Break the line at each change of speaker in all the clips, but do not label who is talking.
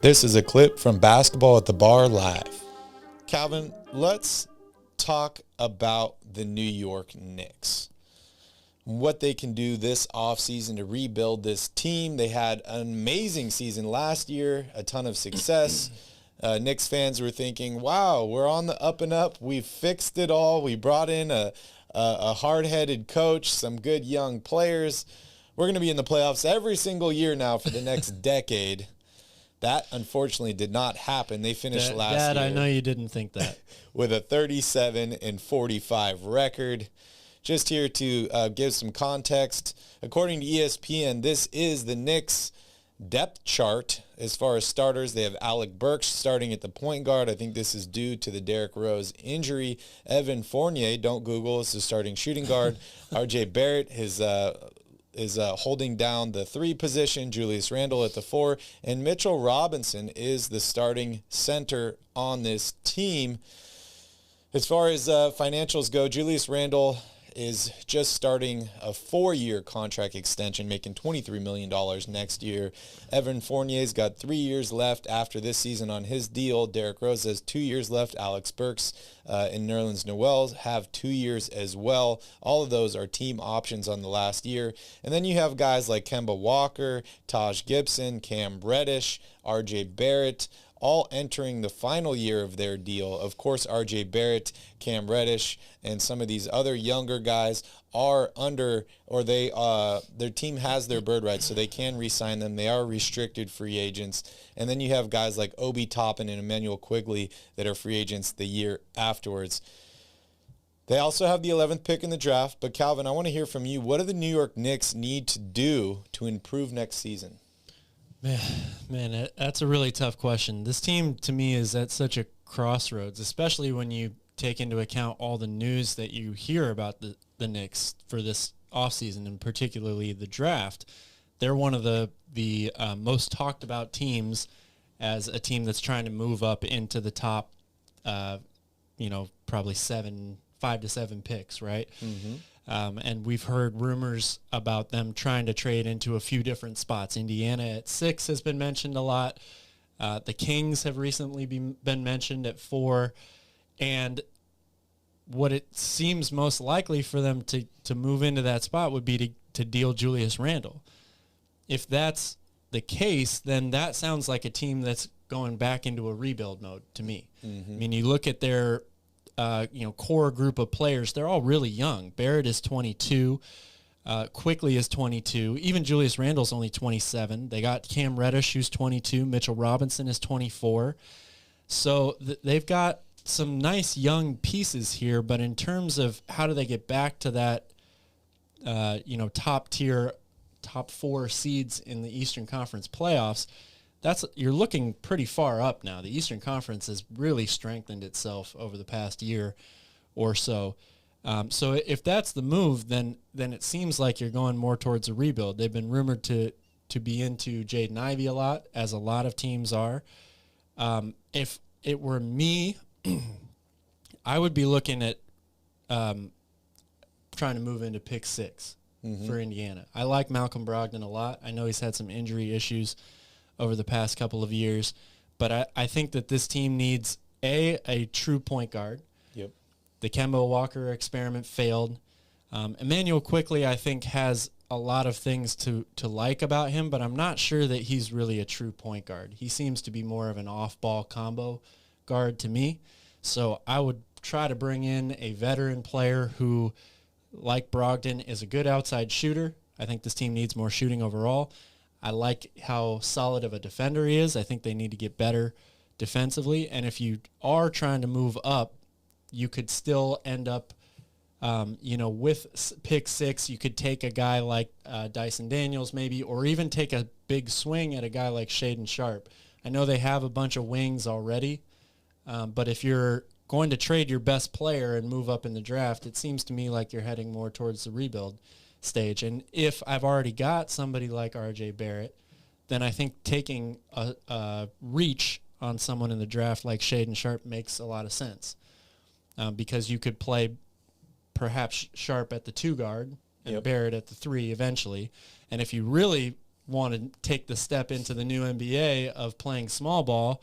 This is a clip from Basketball at the Bar Live. Calvin, let's talk about the New York Knicks. What they can do this offseason to rebuild this team. They had an amazing season last year, a ton of success. Knicks fans were thinking, wow, we're on the up and up. We fixed it all. We brought in a hard-headed coach, some good young players. We're going to be in the playoffs every single year now for the next decade. That, unfortunately, did not happen. They finished last year.
Dad, I know you didn't think that.
With a 37-45 record. Just here to give some context, according to ESPN, this is the Knicks' depth chart. As far as starters, they have Alec Burks starting at the point guard. I think this is due to the Derrick Rose injury. Evan Fournier, don't Google, is the starting shooting guard. RJ Barrett is holding down the 3 position, Julius Randle at the 4, and Mitchell Robinson is the starting center on this team. As far as financials go, Julius Randle is just starting a 4-year contract extension, making $23 million next year. Evan Fournier's got 3 years left after this season on his deal. Derrick Rose has 2 years left. Alex Burks and Nerlens Noel have 2 years as well. All of those are team options on the last year. And then you have guys like Kemba Walker, Taj Gibson, Cam Reddish, RJ Barrett, all entering the final year of their deal. Of course, RJ Barrett, Cam Reddish, and some of these other younger guys are under, or their team has their bird rights, so they can re-sign them. They are restricted free agents. And then you have guys like Obi Toppin and Emmanuel Quigley that are free agents the year afterwards. They also have the 11th pick in the draft. But Calvin, I want to hear from you. What do the New York Knicks need to do to improve next season?
Man, that's a really tough question. This team, to me, is at such a crossroads, especially when you take into account all the news that you hear about the Knicks for this offseason, and particularly the draft. They're one of the most talked about teams as a team that's trying to move up into the top, probably 5 to 7 picks, right? Mm-hmm. And we've heard rumors about them trying to trade into a few different spots. Indiana at 6 has been mentioned a lot. The Kings have recently been mentioned at 4. And what it seems most likely for them to move into that spot would be to deal Julius Randle. If that's the case, then that sounds like a team that's going back into a rebuild mode to me. Mm-hmm. I mean, you look at their core group of players, they're all really young. Barrett is 22. Quickly is 22. Even Julius Randle's only 27. They got Cam Reddish, who's 22. Mitchell Robinson is 24. So they've got some nice young pieces here, but in terms of how do they get back to that, top tier, top 4 seeds in the Eastern Conference playoffs, you're looking pretty far up now. The Eastern Conference has really strengthened itself over the past year or so. So if that's the move, then it seems like you're going more towards a rebuild. They've been rumored to be into Jaden Ivey a lot, as a lot of teams are. If it were me, I would be looking at trying to move into pick 6 for Indiana. I like Malcolm Brogdon a lot. I know he's had some injury issues over the past couple of years, but I think that this team needs a true point guard.
Yep.
The Kemba Walker experiment failed. Emmanuel Quigley, I think, has a lot of things to like about him, but I'm not sure that he's really a true point guard. He seems to be more of an off-ball combo guard to me. So I would try to bring in a veteran player who, like Brogdon, is a good outside shooter. I think this team needs more shooting overall. I like how solid of a defender he is. I think they need to get better defensively. And if you are trying to move up, you could still end up, with pick 6, you could take a guy like Dyson Daniels maybe, or even take a big swing at a guy like Shaedon Sharpe. I know they have a bunch of wings already, but if you're going to trade your best player and move up in the draft, it seems to me like you're heading more towards the rebuild stage. And if I've already got somebody like RJ Barrett, then I think taking a reach on someone in the draft like Shaedon Sharpe makes a lot of sense, because you could play perhaps Sharpe at the 2 guard and Barrett at the 3 eventually. And if you really want to take the step into the new NBA of playing small ball,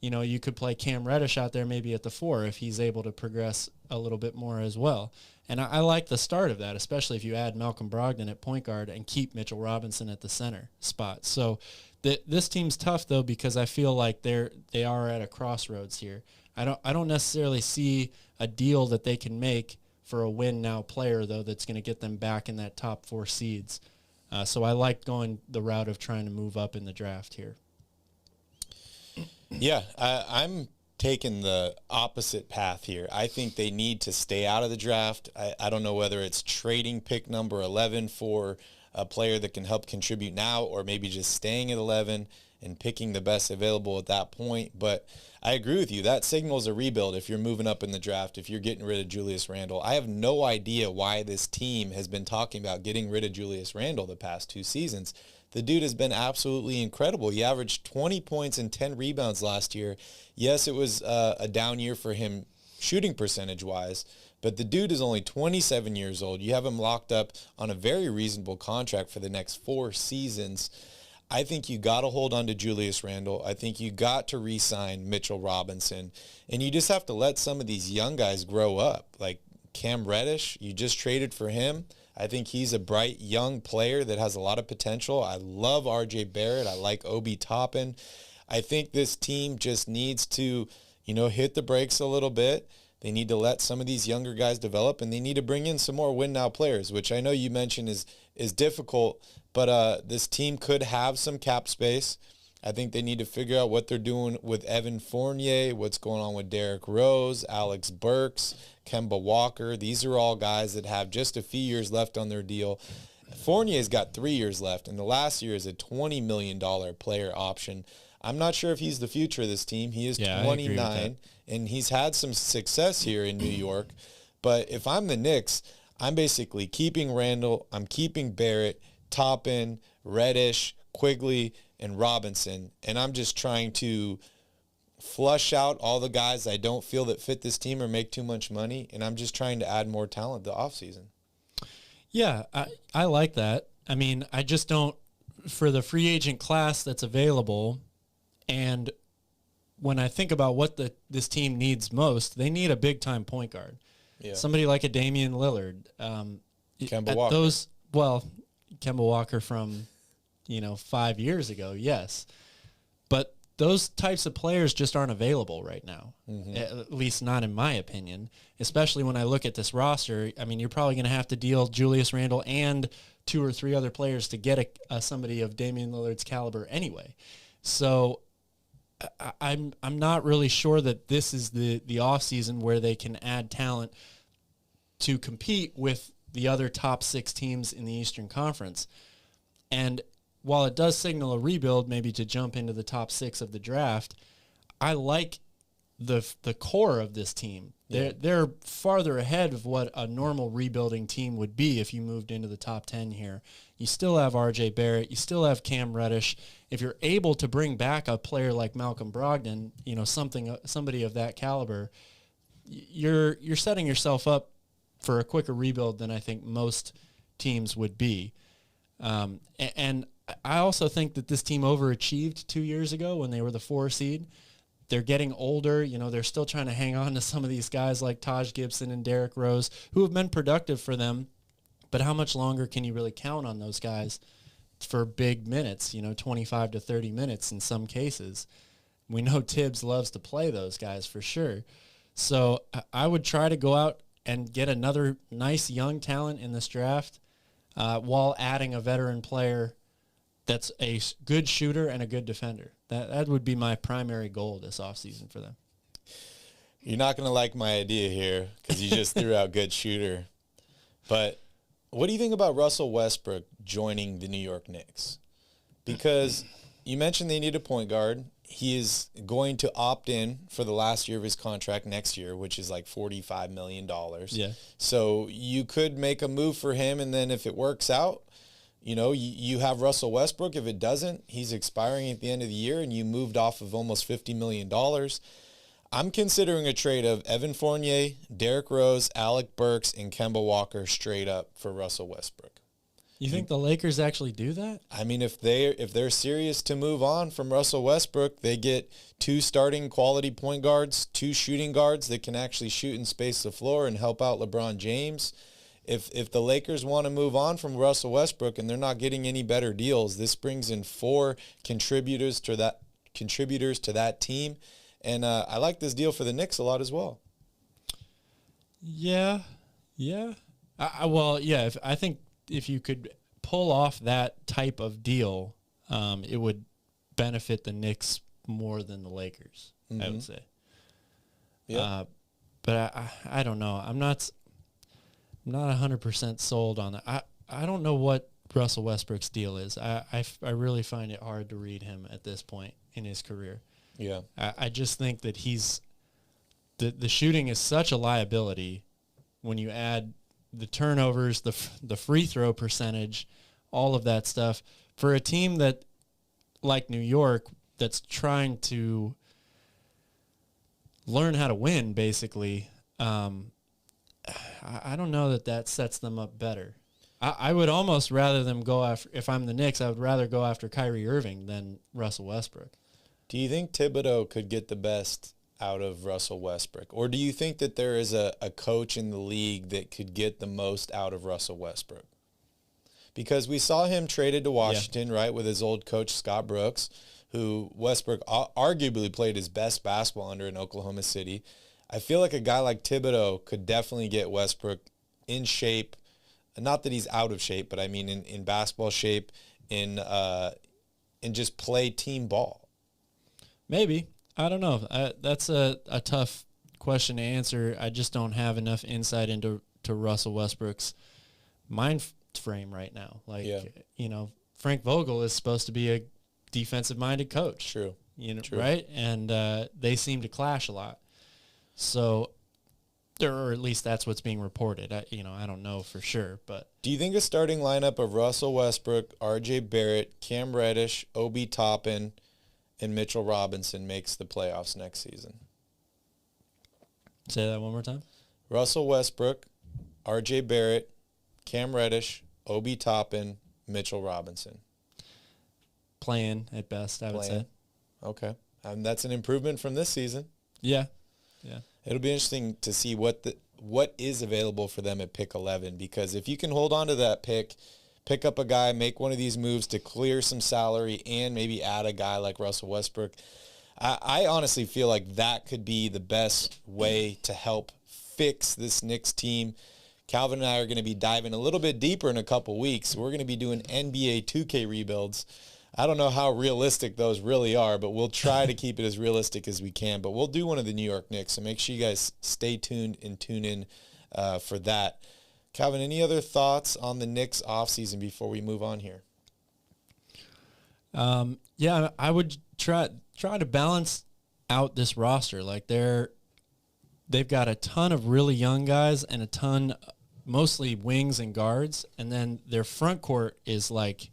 you could play Cam Reddish out there maybe at the 4 if he's able to progress a little bit more as well. And I like the start of that, especially if you add Malcolm Brogdon at point guard and keep Mitchell Robinson at the center spot. So this team's tough, though, because I feel like they are at a crossroads here. I don't necessarily see a deal that they can make for a win-now player, though, that's going to get them back in that top 4 seeds. So I like going the route of trying to move up in the draft here.
Yeah, I'm taking the opposite path here. I think they need to stay out of the draft. I don't know whether it's trading pick number 11 for a player that can help contribute now, or maybe just staying at 11 and picking the best available at that point. But I agree with you. That signals a rebuild if you're moving up in the draft, if you're getting rid of Julius Randle. I have no idea why this team has been talking about getting rid of Julius Randle the past 2 seasons. The dude has been absolutely incredible. He averaged 20 points and 10 rebounds last year. Yes, it was a down year for him shooting percentage-wise, but the dude is only 27 years old. You have him locked up on a very reasonable contract for the next 4 seasons. I think you got to hold on to Julius Randle. I think you got to re-sign Mitchell Robinson. And you just have to let some of these young guys grow up. Like Cam Reddish, you just traded for him. I think he's a bright young player that has a lot of potential. I love RJ Barrett. I like Obi Toppin. I think this team just needs to, hit the brakes a little bit. They need to let some of these younger guys develop, and they need to bring in some more win-now players, which I know you mentioned is difficult, but this team could have some cap space. I think they need to figure out what they're doing with Evan Fournier, what's going on with Derrick Rose, Alex Burks, Kemba Walker. These are all guys that have just a few years left on their deal. Fournier's got 3 years left, and the last year is a $20 million player option. I'm not sure if he's the future of this team. He is 29, and he's had some success here in New York. But if I'm the Knicks, I'm basically keeping Randall, I'm keeping Barrett, Toppin, Reddish, Quigley, and Robinson, and I'm just trying to flush out all the guys I don't feel that fit this team or make too much money, and I'm just trying to add more talent the offseason.
Yeah, I like that. I mean, I just don't, for the free agent class that's available, and when I think about what this team needs most, they need a big-time point guard. Yeah. Somebody like a Damian Lillard.
Kemba Walker.
Kemba Walker from 5 years ago, yes. But those types of players just aren't available right now, at least not in my opinion, especially when I look at this roster. I mean, you're probably going to have to deal Julius Randle and 2 or 3 other players to get somebody of Damian Lillard's caliber anyway. So I'm not really sure that this is the offseason where they can add talent to compete with the other top 6 teams in the Eastern Conference. And while it does signal a rebuild, maybe to jump into the top 6 of the draft, I like the core of this team. Yeah. They're farther ahead of what a normal rebuilding team would be if you moved into the top 10 here. You still have RJ Barrett. You still have Cam Reddish. If you're able to bring back a player like Malcolm Brogdon, somebody of that caliber, you're setting yourself up for a quicker rebuild than I think most teams would be. And I also think that this team overachieved 2 years ago when they were the 4 seed. They're getting older. They're still trying to hang on to some of these guys like Taj Gibson and Derrick Rose, who have been productive for them. But how much longer can you really count on those guys for big minutes, 25 to 30 minutes in some cases? We know Tibbs loves to play those guys for sure. So I would try to go out and get another nice young talent in this draft while adding a veteran player that's a good shooter and a good defender. That would be my primary goal this offseason for them.
You're not going to like my idea here because you just threw out good shooter. But what do you think about Russell Westbrook joining the New York Knicks? Because you mentioned they need a point guard. He is going to opt in for the last year of his contract next year, which is like $45 million.
Yeah.
So you could make a move for him, and then if it works out, you have Russell Westbrook. If it doesn't, he's expiring at the end of the year, and you moved off of almost $50 million. I'm considering a trade of Evan Fournier, Derrick Rose, Alec Burks, and Kemba Walker straight up for Russell Westbrook.
You think the Lakers actually do that?
I mean, if they're serious to move on from Russell Westbrook, they get 2 starting quality point guards, 2 shooting guards that can actually shoot and space the floor and help out LeBron James. If the Lakers want to move on from Russell Westbrook and they're not getting any better deals, this brings in 4 contributors to that team, and I like this deal for the Knicks a lot as well.
Yeah. I think if you could pull off that type of deal, it would benefit the Knicks more than the Lakers, I would say.
Yeah.
But I don't know. I'm not 100% sold on that. I don't know what Russell Westbrook's deal is. I really find it hard to read him at this point in his career.
Yeah.
I just think that the shooting is such a liability when you add the turnovers, the free throw percentage, all of that stuff. For a team that, like New York, that's trying to learn how to win, basically, I don't know that sets them up better. I would almost rather them go after, if I'm the Knicks, I would rather go after Kyrie Irving than Russell Westbrook.
Do you think Thibodeau could get the best out of Russell Westbrook? Or do you think that there is a coach in the league that could get the most out of Russell Westbrook? Because we saw him traded to Washington, right, with his old coach Scott Brooks, who Westbrook arguably played his best basketball under in Oklahoma City. I feel like a guy like Thibodeau could definitely get Westbrook in shape. Not that he's out of shape, but I mean in basketball shape, in just play team ball.
Maybe. I don't know. That's a tough question to answer. I just don't have enough insight into Russell Westbrook's mind frame right now. Frank Vogel is supposed to be a defensive-minded coach.
True. True.
Right? And they seem to clash a lot. So, or at least that's what's being reported. I don't know for sure, but
do you think a starting lineup of Russell Westbrook, R.J. Barrett, Cam Reddish, Obi Toppin, and Mitchell Robinson makes the playoffs next season?
Say that one more time.
Russell Westbrook, R.J. Barrett, Cam Reddish, Obi Toppin, Mitchell Robinson.
Playing at best, I would say.
Okay. That's an improvement from this season.
Yeah.
It'll be interesting to see what is available for them at pick 11, because if you can hold on to that pick up a guy, make one of these moves to clear some salary, and maybe add a guy like Russell Westbrook, I honestly feel like that could be the best way to help fix this Knicks team. Calvin and I are going to be diving a little bit deeper in a couple weeks. We're going to be doing NBA 2K rebuilds. I don't know how realistic those really are, but we'll try to keep it as realistic as we can. But we'll do one of the New York Knicks, so make sure you guys stay tuned and tune in for that. Calvin, any other thoughts on the Knicks offseason before we move on here?
Yeah, I would try to balance out this roster. Like they've got a ton of really young guys and a ton, mostly wings and guards, and then their front court is like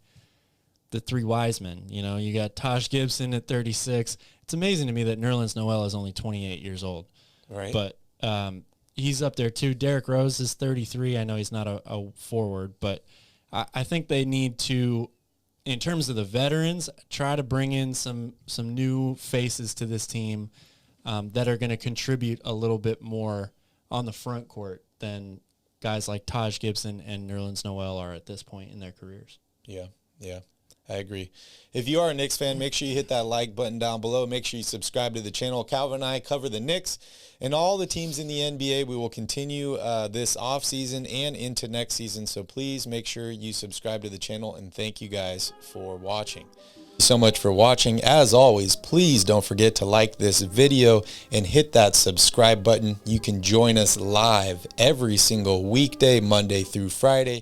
the 3 wise men. You got Taj Gibson at 36. It's amazing to me that Nerlens Noel is only 28 years old.
Right.
But he's up there too. Derrick Rose is 33. I know he's not a forward, but I think they need to, in terms of the veterans, try to bring in some new faces to this team that are going to contribute a little bit more on the front court than guys like Taj Gibson and Nerlens Noel are at this point in their careers.
Yeah. I agree. If you are a Knicks fan, make sure you hit that like button down below. Make sure you subscribe to the channel. Calvin and I cover the Knicks and all the teams in the NBA. We will continue this offseason and into next season, so please make sure you subscribe to the channel, and thank you guys for watching. Thank you so much for watching. As always, please don't forget to like this video and hit that subscribe button. You can join us live every single weekday, Monday through Friday.